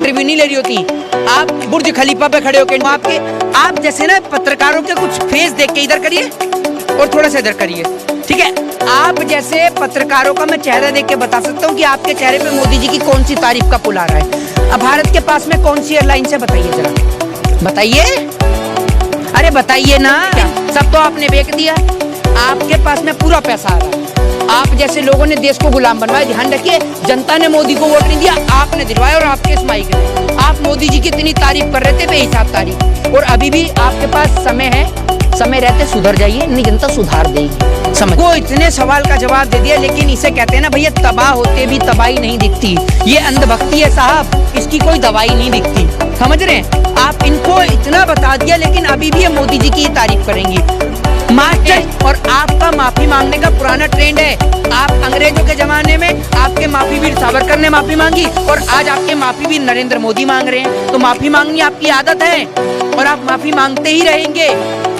Interview नहीं ले रही होती, आप बुर्ज खलीफा पे खड़े होकर आप जैसे ना पत्रकारों के कुछ फेस देख के इधर करिए और थोड़ा सा इधर करिए, ठीक है। आप जैसे पत्रकारों का मैं चेहरा देख के बता सकता हूँ कि आपके चेहरे पे मोदी जी की कौन सी तारीफ का पुल आ रहा है। अब भारत के पास में कौन सी एयरलाइन है बताइए जरा, बताइए, अरे बताइए ना। सब तो आपने बेच दिया, आपके पास में पूरा पैसा आ रहा है। आप जैसे लोगों ने देश को गुलाम बनवाया। ध्यान रखिए, जनता ने मोदी को वोट नहीं दिया, आपने दिलवाया और आपके इस माइक ने आप मोदी जी की इतनी तारीफ कर रहे थे बेहिसाब तारीफ। और अभी भी आपके पास समय है, समय रहते सुधर जाइए, नहीं जनता सुधार देगी। समझ वो इतने सवाल का जवाब दे दिया, लेकिन इसे कहते हैं ना भैया, तबाह होते भी तबाही नहीं दिखती। ये अंधभक्ति है साहब, इसकी कोई दवाई नहीं दिखती, समझ रहे हैं। आप इनको इतना बता दिया, लेकिन अभी भी ये मोदी जी की तारीफ करेंगी। मास्टर और आपका माफी मांगने का पुराना ट्रेंड है। आप अंग्रेजों के जमाने में आपके माफी वीर सावरकर ने माफी मांगी और आज आपके माफी वीर नरेंद्र मोदी मांग रहे हैं। तो माफी मांगनी आपकी आदत है और आप माफी मांगते ही रहेंगे,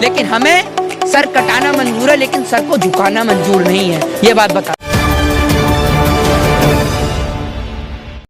लेकिन हमें सर कटाना मंजूर है, लेकिन सर को झुकाना मंजूर नहीं है। ये बात बता।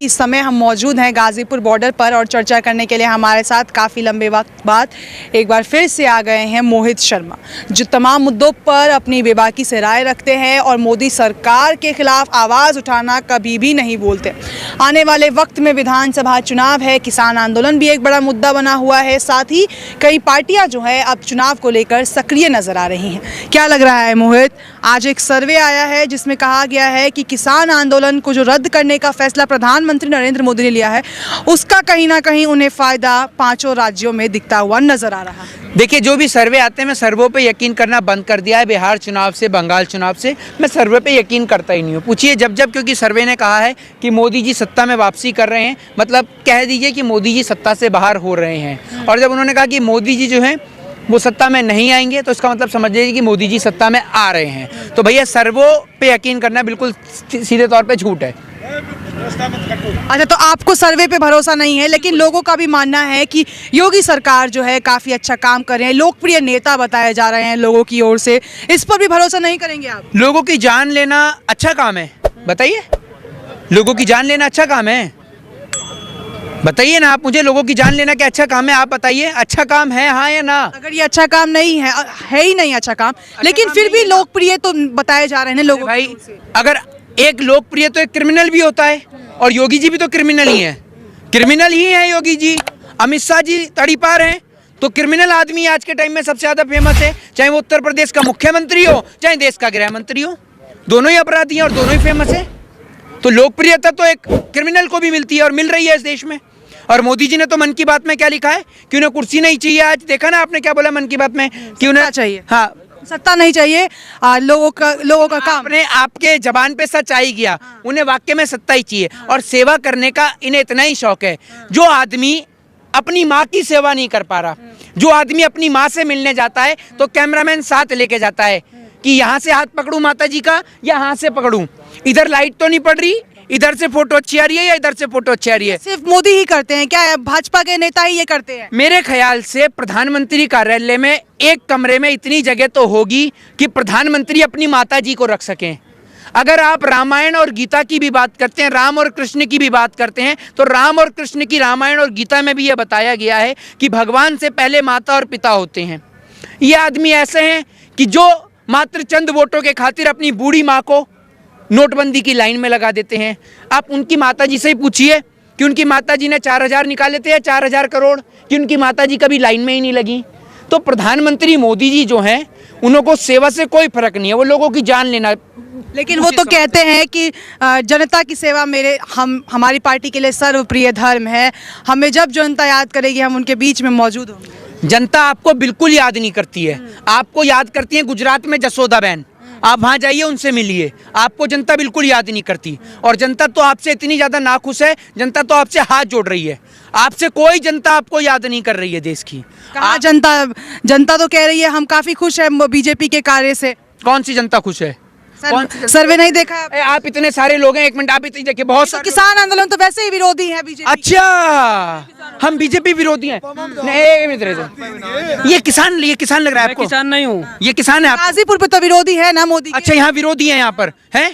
इस समय हम मौजूद हैं गाजीपुर बॉर्डर पर और चर्चा करने के लिए हमारे साथ काफ़ी लंबे वक्त बाद एक बार फिर से आ गए हैं मोहित शर्मा, जो तमाम मुद्दों पर अपनी बेबाकी से राय रखते हैं और मोदी सरकार के खिलाफ आवाज़ उठाना कभी भी नहीं बोलते। आने वाले वक्त में विधानसभा चुनाव है, किसान आंदोलन भी एक बड़ा मुद्दा बना हुआ है, साथ ही कई पार्टियाँ जो है अब चुनाव को लेकर सक्रिय नजर आ रही हैं। क्या लग रहा है मोहित, आज एक सर्वे आया है जिसमें कहा गया है कि किसान आंदोलन को जो रद्द करने का फैसला प्रधानमंत्री नरेंद्र मोदी ने लिया है, उसका कहीं ना कहीं उन्हें फायदा 5 राज्यों में दिखता हुआ नजर आ रहा है। देखिए, जो भी सर्वे आते हैं, मैं सर्वे पे यकीन करना बंद कर दिया है। बिहार चुनाव से, बंगाल चुनाव से मैं सर्वे पे यकीन करता ही नहीं हूँ। पूछिए जब क्योंकि सर्वे ने कहा है कि मोदी जी सत्ता में वापसी कर रहे हैं, मतलब कह दीजिए कि मोदी जी सत्ता से बाहर हो रहे हैं। और जब उन्होंने कहा कि मोदी जी जो हैं वो सत्ता में नहीं आएंगे, तो इसका मतलब समझ लीजिए कि मोदी जी सत्ता में आ रहे हैं। तो भैया सर्वे पे यकीन करना बिल्कुल सीधे तौर पे झूठ है। अच्छा, तो आपको सर्वे पे भरोसा नहीं है, लेकिन लोगों का भी मानना है कि योगी सरकार जो है काफ़ी अच्छा काम कर रहे हैं, लोकप्रिय नेता बताए जा रहे हैं लोगों की ओर से, इस पर भी भरोसा नहीं करेंगे आप? लोगों की जान लेना अच्छा काम है, बताइए। लोगों की जान लेना अच्छा काम है, बताइए ना आप मुझे। लोगों की जान लेना क्या अच्छा काम है, आप बताइए। अच्छा काम है हाँ या ना? अगर ये अच्छा काम नहीं है, है ही नहीं अच्छा काम, लेकिन फिर भी लोकप्रिय तो बताए जा रहे हैं लोगों भाई। अगर एक लोकप्रिय तो एक क्रिमिनल भी होता है, और योगी जी भी तो क्रिमिनल ही हैं, क्रिमिनल ही हैं योगी जी। अमित शाह जी तड़ीपार हैं, तो क्रिमिनल आदमी आज के टाइम में सबसे ज़्यादा फेमस है। चाहे वो उत्तर प्रदेश का मुख्यमंत्री हो, चाहे देश का गृह मंत्री हो, दोनों ही अपराधी हैं और दोनों ही फेमस है। तो लोकप्रियता तो एक क्रिमिनल को भी मिलती है और मिल रही है इस देश में। और मोदी जी ने तो मन की बात में क्या लिखा है कि उन्हें कुर्सी नहीं चाहिए। आज देखा ना आपने क्या बोला मन की बात में कि उन्हें चाहिए, हाँ सत्ता नहीं चाहिए, लोगों का काम। आपने आपके जबान पे सच आई गया, उन्हें वाक्य में सत्ता ही चाहिए। और सेवा करने का इन्हें इतना ही शौक है। जो आदमी अपनी माँ की सेवा नहीं कर पा रहा, जो आदमी अपनी माँ से मिलने जाता है तो कैमरामैन साथ लेके जाता है कि यहाँ से हाथ पकड़ूं माता जी का या यहाँ से पकड़ूं, इधर लाइट तो नहीं पड़ रही, इधर से फोटो अच्छी आ रही है या इधर से फोटो अच्छी आ रही है। सिर्फ मोदी ही करते हैं क्या? भाजपा के नेता ही ये करते हैं? मेरे ख्याल से प्रधानमंत्री कार्यालय में एक कमरे में इतनी जगह तो होगी कि प्रधानमंत्री अपनी माता जी को रख सकें। अगर आप रामायण और गीता की भी बात करते हैं, राम और कृष्ण की भी बात करते हैं, तो राम और कृष्ण की रामायण और गीता में भी यह बताया गया है कि भगवान से पहले माता और पिता होते हैं। ये आदमी ऐसे हैं कि जो मात्र चंद वोटों के खातिर अपनी बूढ़ी माँ को नोटबंदी की लाइन में लगा देते हैं। आप उनकी माताजी से ही पूछिए कि उनकी माताजी ने 4000 निकाले थे या 4000 करोड़, कि उनकी माताजी कभी लाइन में ही नहीं लगी। तो प्रधानमंत्री मोदी जी जो हैं, उनको सेवा से कोई फर्क नहीं है, वो लोगों की जान लेना। लेकिन वो तो कहते हैं कि जनता की सेवा हमारी पार्टी के लिए सर्वप्रिय धर्म है, हमें जब जनता याद करेगी हम उनके बीच में मौजूद होंगे। जनता आपको बिल्कुल याद नहीं करती है, आपको याद करती है गुजरात में जसोदा बहन। आप वहाँ जाइए, उनसे मिलिए, आपको जनता बिल्कुल याद नहीं करती। और जनता तो आपसे इतनी ज़्यादा नाखुश है, जनता तो आपसे हाथ जोड़ रही है, आपसे कोई जनता आपको याद नहीं कर रही है देश की। कहाँ जनता तो कह रही है हम काफ़ी खुश है बीजेपी के कार्य से। कौन सी जनता खुश है? सर्वे नहीं देखा आप इतने सारे लोग हैं, एक मिनट आप इतनी देखिए, बहुत सारे किसान आंदोलन तो वैसे ही विरोधी है बीजेपी। अच्छा, हम बीजेपी विरोधी हैं? नहीं, ये किसान लग रहा है आपको? किसान नहीं हूँ, ये किसान है आप? गाजीपुर पे तो विरोधी है ना मोदी। अच्छा, यहाँ विरोधी है, यहाँ पर है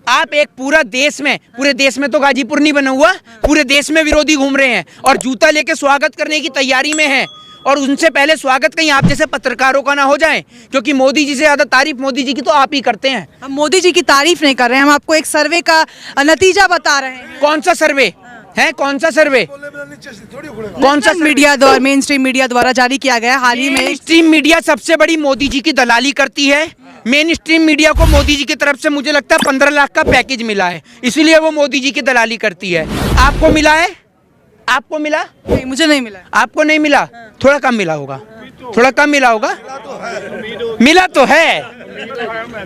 आप एक पूरे देश में तो गाजीपुर नहीं बना हुआ, पूरे देश में विरोधी घूम रहे हैं और जूता लेके स्वागत करने की तैयारी में हैं। और उनसे पहले स्वागत कहीं आप जैसे पत्रकारों का ना हो जाए, क्योंकि मोदी जी से ज्यादा तारीफ मोदी जी की तो आप ही करते हैं। हम मोदी जी की तारीफ नहीं कर रहे हैं, हम आपको एक सर्वे का नतीजा बता रहे हैं। कौन सा सर्वे है? कौन सा सर्वे? कौन सा मीडिया द्वारा, मेन स्ट्रीम मीडिया द्वारा जारी किया गया हाल ही में। मेन स्ट्रीम मीडिया सबसे बड़ी मोदी जी की दलाली करती है। मेन स्ट्रीम मीडिया को मोदी जी की तरफ से मुझे लगता है 15 लाख का पैकेज मिला है, इसलिए वो मोदी जी की दलाली करती है। आपको मिला है? आपको मिला? नहीं, मुझे नहीं मिला। आपको नहीं मिला? थोड़ा कम मिला होगा, थोड़ा कम मिला होगा। मिला तो है,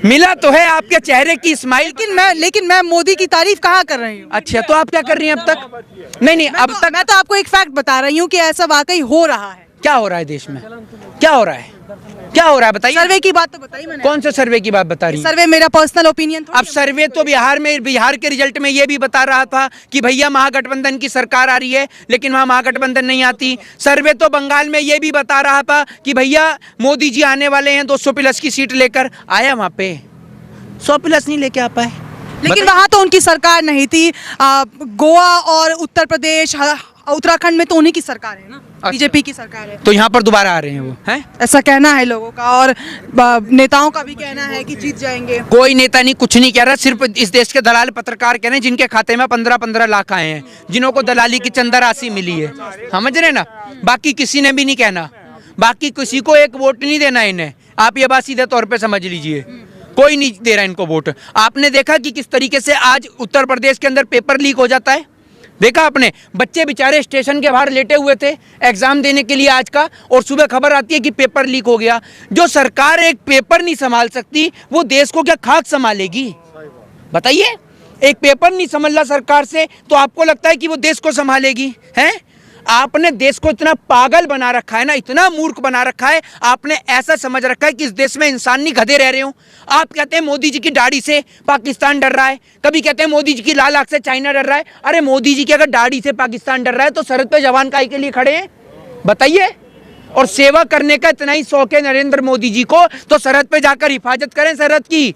मिला तो है। आपके चेहरे की स्माइल। लेकिन मैं मोदी की तारीफ कहाँ कर रही हूँ? अच्छा, तो आप क्या कर रही हैं अब तक? नहीं, अब तक मैं तो आपको एक फैक्ट बता रही हूँ कि ऐसा वाकई हो रहा है। क्या हो रहा है देश में? क्या हो रहा है? क्या हो रहा है बताइए। सर्वे की बात तो बताई मैंने। कौन से सर्वे की बात बता रही हैं? सर्वे मेरा पर्सनल ओपिनियन। अब सर्वे तो बिहार के रिजल्ट में ये भी बता रहा था कि भैया महागठबंधन की सरकार आ रही है, लेकिन वहाँ महागठबंधन नहीं आती। सर्वे तो बंगाल में ये भी बता रहा था कि भैया मोदी जी आने वाले हैं 200 प्लस की सीट लेकर। आया वहाँ पे 100 प्लस नहीं लेके आ पाए। लेकिन वहाँ तो उनकी सरकार नहीं थी। गोवा और उत्तर प्रदेश, उत्तराखंड में तो उन्हीं की सरकार है ना, बीजेपी की सरकार है। तो यहाँ पर दोबारा आ रहे हैं वो, हैं? ऐसा कहना है लोगों का और नेताओं का भी कहना है कि जीत जाएंगे। कोई नेता नहीं, कुछ नहीं कह रहा। सिर्फ इस देश के दलाल पत्रकार कह रहे हैं जिनके खाते में 15-15 लाख आए हैं, जिन्हों को दलाली की चंदा राशि मिली है। समझ रहे ना? बाकी किसी ने भी नहीं कहना, बाकी किसी को एक वोट नहीं देना इन्हें। आप ये बात सीधे तौर पे समझ लीजिए, कोई नहीं दे रहा इनको वोट। आपने देखा कि किस तरीके से आज उत्तर प्रदेश के अंदर पेपर लीक हो जाता है? देखा आपने? बच्चे बेचारे स्टेशन के बाहर लेटे हुए थे एग्जाम देने के लिए आज का, और सुबह खबर आती है कि पेपर लीक हो गया। जो सरकार एक पेपर नहीं संभाल सकती, वो देश को क्या खाक संभालेगी? बताइए। एक पेपर नहीं संभाला सरकार से, तो आपको लगता है कि वो देश को संभालेगी? हैं? आपने देश को इतना पागल बना रखा है ना, इतना मूर्ख बना रखा है। आपने ऐसा समझ रखा है कि इस देश में इंसान नहीं गधे रह रहे हो। आप कहते हैं मोदी जी की दाढ़ी से पाकिस्तान डर रहा है, कभी कहते हैं मोदी जी की लाल आंख से चाइना डर रहा है। अरे मोदी जी की अगर दाढ़ी से पाकिस्तान डर रहा है तो सरहद पे जवान काहे के लिए खड़े हैं? बताइए। और सेवा करने का इतना ही शौक है नरेंद्र मोदी जी को, तो सरहद पे जाकर हिफाजत करें सरहद की।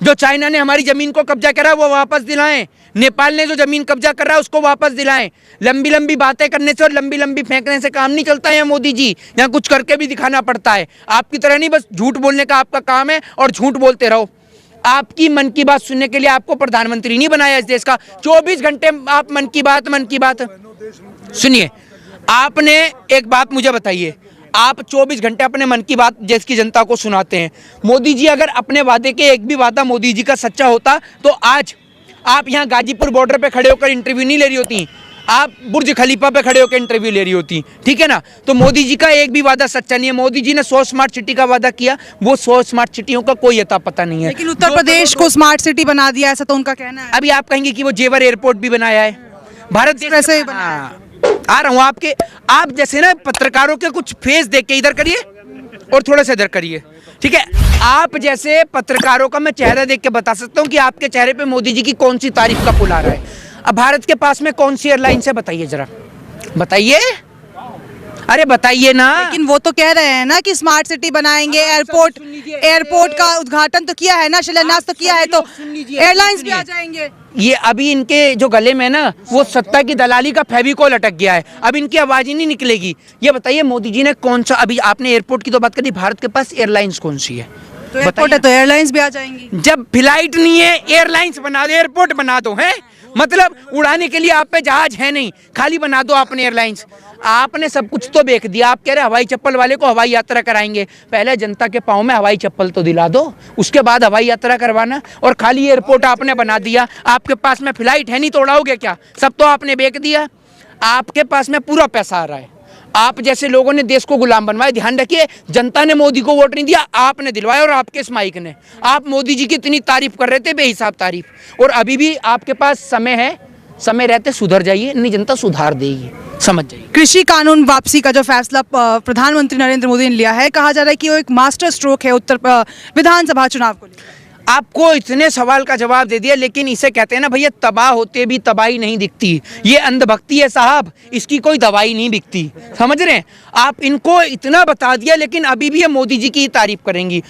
जो चाइना ने हमारी जमीन को कब्जा करा वो वापस दिलाएं, नेपाल ने जो जमीन कब्जा कर रहा है उसको वापस दिलाएं। लंबी लंबी बातें करने से और लंबी लंबी फेंकने से काम नहीं चलता है मोदी जी, यहाँ कुछ करके भी दिखाना पड़ता है। आपकी तरह नहीं बस झूठ बोलने का आपका काम है और झूठ बोलते रहो। आपकी मन की बात सुनने के लिए आपको प्रधानमंत्री नहीं बनाया इस देश का। 24 घंटे आप मन की बात सुनिए। आपने एक बात मुझे बताइए, आप 24 घंटे अपने मन की बात देश की जनता को सुनाते हैं। मोदी जी अगर अपने वादे के एक भी वादा मोदी जी का सच्चा होता तो आज आप यहाँ गाजीपुर बॉर्डर पे खड़े होकर इंटरव्यू नहीं ले रही होती, आप बुर्ज खलीफा पे खड़े होकर इंटरव्यू ले रही होती। ठीक है ना? तो मोदी जी का एक भी वादा सच्चा नहीं है। मोदी जी ने 100 स्मार्ट सिटी का वादा किया, वो 100 स्मार्ट सिटियों का कोई अता पता नहीं है। लेकिन उत्तर प्रदेश को स्मार्ट सिटी बना दिया, ऐसा तो उनका कहना है। अभी आप कहेंगे कि वो जेवर एयरपोर्ट भी बनाया है, भारत देश वैसे ही बनाया। आ रहा हूँ आपके, आप जैसे ना पत्रकारों के कुछ फेस देख के इधर करिए और थोड़ा सा इधर करिए। ठीक है? आप जैसे पत्रकारों का मैं चेहरा देख के बता सकता हूँ कि आपके चेहरे पे मोदी जी की कौन सी तारीफ का पुल आ रहा है। अब भारत के पास में कौन सी एयरलाइंस है बताइए जरा, बताइए। अरे बताइए ना। लेकिन वो तो कह रहे हैं ना कि स्मार्ट सिटी बनाएंगे, एयरपोर्ट का उद्घाटन तो किया है ना, शिलान्यास तो किया है, तो एयरलाइंस भी आ जाएंगे। ये अभी इनके जो गले में ना वो सत्ता की दलाली का फेविकोल अटक गया है, अब इनकी आवाज ही नहीं निकलेगी। ये बताइए मोदी जी ने कौन सा, अभी आपने एयरपोर्ट की तो बात करी, भारत के पास एयरलाइंस कौन सी है? तो एयरपोर्ट है तो एयरलाइंस भी आ जाएंगी। जब फ्लाइट नहीं है एयरलाइंस बना दो, एयरपोर्ट बना दो। है मतलब उड़ाने के लिए आप पे जहाज है नहीं, खाली बना दो आपने एयरलाइंस। आपने सब कुछ तो बेच दिया। आप कह रहे हवाई चप्पल वाले को हवाई यात्रा कराएंगे, पहले जनता के पाँव में हवाई चप्पल तो दिला दो, उसके बाद हवाई यात्रा करवाना। और खाली एयरपोर्ट आपने बना दिया। आपके पास में फ्लाइट है नहीं तो उड़ाओगे क्या? सब तो आपने बेच दिया। आपके पास में पूरा पैसा आ रहा है। आप जैसे लोगों ने देश को गुलाम बनवाया। ध्यान रखिए, जनता ने मोदी को वोट नहीं दिया, आपने दिलवाया, और आपके इस माइक ने। आप मोदी जी की इतनी तारीफ कर रहे थे, बेहिसाब तारीफ, और अभी भी आपके पास समय है, समय रहते सुधर जाइए, नहीं जनता सुधार देगी, समझ जाइए। कृषि कानून वापसी का जो फैसला प्रधानमंत्री नरेंद्र मोदी ने लिया है, कहा जा रहा है कि वो एक मास्टर स्ट्रोक है उत्तर विधानसभा चुनाव को लेकर। आपको इतने सवाल का जवाब दे दिया, लेकिन इसे कहते हैं ना भैया, तबाह होते भी तबाही नहीं दिखती। ये अंधभक्ति है साहब, इसकी कोई दवाई नहीं बिकती, समझ रहे हैं आप। इनको इतना बता दिया, लेकिन अभी भी ये मोदी जी की तारीफ करेंगी।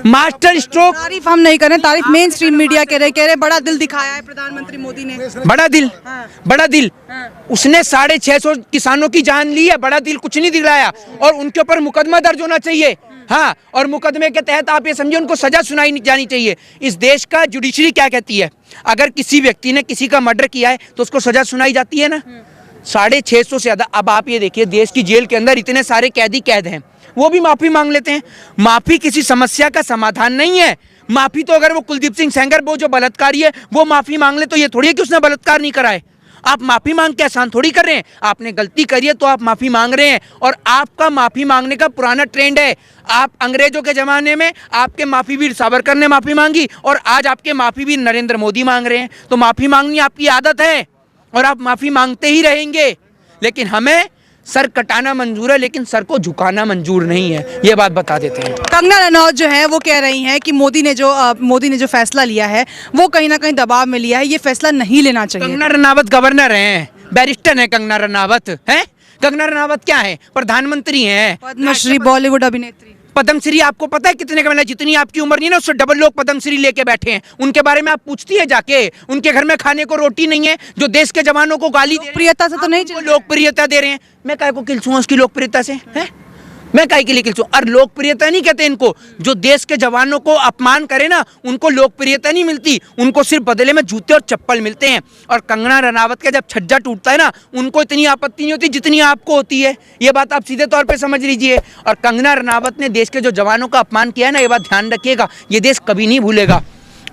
Master stroke. तारीफ हम नहीं करें, तारीफ मेन स्ट्रीम मीडिया कह रहे बड़ा दिल दिखाया है प्रधानमंत्री मोदी ने। बड़ा दिल, बड़ा दिल। उसने 650 किसानों की जान ली है, बड़ा दिल कुछ नहीं दिलाया। और उनके ऊपर मुकदमा दर्ज होना चाहिए, हाँ, और मुकदमे के तहत आप ये समझिए उनको सजा सुनाई जानी चाहिए। इस देश का जुडिशरी क्या कहती है, अगर किसी व्यक्ति ने किसी का मर्डर किया है तो उसको सजा सुनाई जाती है ना। 650 से ज्यादा। अब आप ये देखिए, देश की जेल के अंदर इतने सारे कैदी कैद हैं, वो भी माफी मांग लेते हैं। माफी किसी समस्या का समाधान नहीं है। माफी तो अगर वो कुलदीप सिंह सेंगर, वो जो बलात्कारी है, वो माफी मांग ले तो ये थोड़ी है कि उसने बलात्कार नहीं करा है। आप माफी मांग के आसान थोड़ी कर रहे हैं। आपने गलती करी है तो आप माफी मांग रहे हैं, और आपका माफी मांगने का पुराना ट्रेंड है। आप अंग्रेजों के जमाने में आपके माफी वीर सावरकर ने माफी मांगी, और आज आपके माफी वीर नरेंद्र मोदी मांग रहे हैं। तो माफी मांगनी आपकी आदत है और आप माफी मांगते ही रहेंगे। लेकिन हमें सर कटाना मंजूर है, लेकिन सर को झुकाना मंजूर नहीं है, ये बात बता देते हैं। कंगना रनौत जो है वो कह रही हैं कि मोदी ने जो फैसला लिया है वो कहीं ना कहीं दबाव में लिया है, ये फैसला नहीं लेना चाहिए। कंगना रनावत गवर्नर हैं, बैरिस्टर हैं कंगना रनावत, हैं? कंगना रनावत क्या है? प्रधानमंत्री हैं, पद्मश्री बॉलीवुड अभिनेत्री। पद्मश्री आपको पता है कितने का मिला? जितनी आपकी उम्र नहीं है ना, उससे डबल लोग पद्मश्री लेके बैठे हैं। उनके बारे में आप पूछती है जाके? उनके घर में खाने को रोटी नहीं है, जो देश के जवानों को गाली दे रहे हैं। प्रियता से तो नहीं आपको लोकप्रियता दे रहे हैं। मैं काय को किलसूँ उसकी लोकप्रियता से, हैं? मैं काय के लिए किलसूँ? और लोकप्रियता नहीं कहते इनको, जो देश के जवानों को अपमान करे ना, उनको लोकप्रियता नहीं मिलती, उनको सिर्फ बदले में जूते और चप्पल मिलते हैं। और कंगना रनावत का जब छज्जा टूटता है ना, उनको इतनी आपत्ति नहीं होती जितनी आपको होती है। ये बात आप सीधे तौर पे समझ लीजिए। और कंगना रनावत ने देश के जो जवानों का अपमान किया है ना, ये बात ध्यान रखिएगा, ये देश कभी नहीं भूलेगा।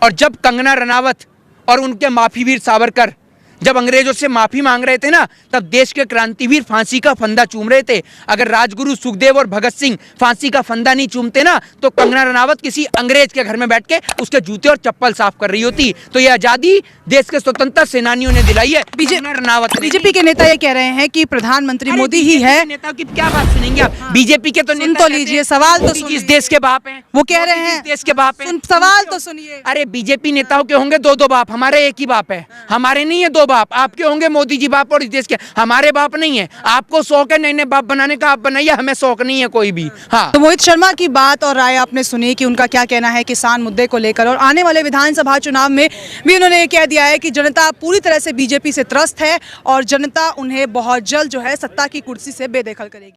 और जब कंगना रनावत और उनके माफी वीर सावरकर जब अंग्रेजों से माफी मांग रहे थे ना, तब देश के क्रांतिवीर फांसी का फंदा चूम रहे थे। अगर राजगुरु सुखदेव और भगत सिंह फांसी का फंदा नहीं चूमते ना, तो कंगना रनावत किसी अंग्रेज के घर में बैठ के उसके जूते और चप्पल साफ कर रही होती। तो ये आजादी देश के स्वतंत्रता सेनानियों ने दिलाई है, कंगना रनावत। बीजेपी के नेता ये कह रहे हैं कि प्रधानमंत्री मोदी ही है। नेता की क्या बात सुनेंगे आप? बीजेपी के तो सुन तो लीजिए, सवाल तो इस देश के बाप हैं, वो कह रहे हैं देश के बाप हैं। सवाल तो सुनिए। अरे बीजेपी नेताओं के होंगे दो बाप, हमारे एक ही बाप है। हमारे नहीं है दो बाप, आपके होंगे मोदी जी बाप और इस देश के, हमारे बाप नहीं है। आपको शौक है नए नए बाप बनाने का, आप बनाइए, हमें शौक नहीं है कोई भी। हाँ, तो मोहित शर्मा की बात और राय आपने सुनी कि उनका क्या कहना है किसान मुद्दे को लेकर, और आने वाले विधानसभा चुनाव में भी उन्होंने ये कह दिया है कि जनता पूरी तरह से बीजेपी से त्रस्त है और जनता उन्हें बहुत जल्द जो है सत्ता की कुर्सी से बेदखल करेगी।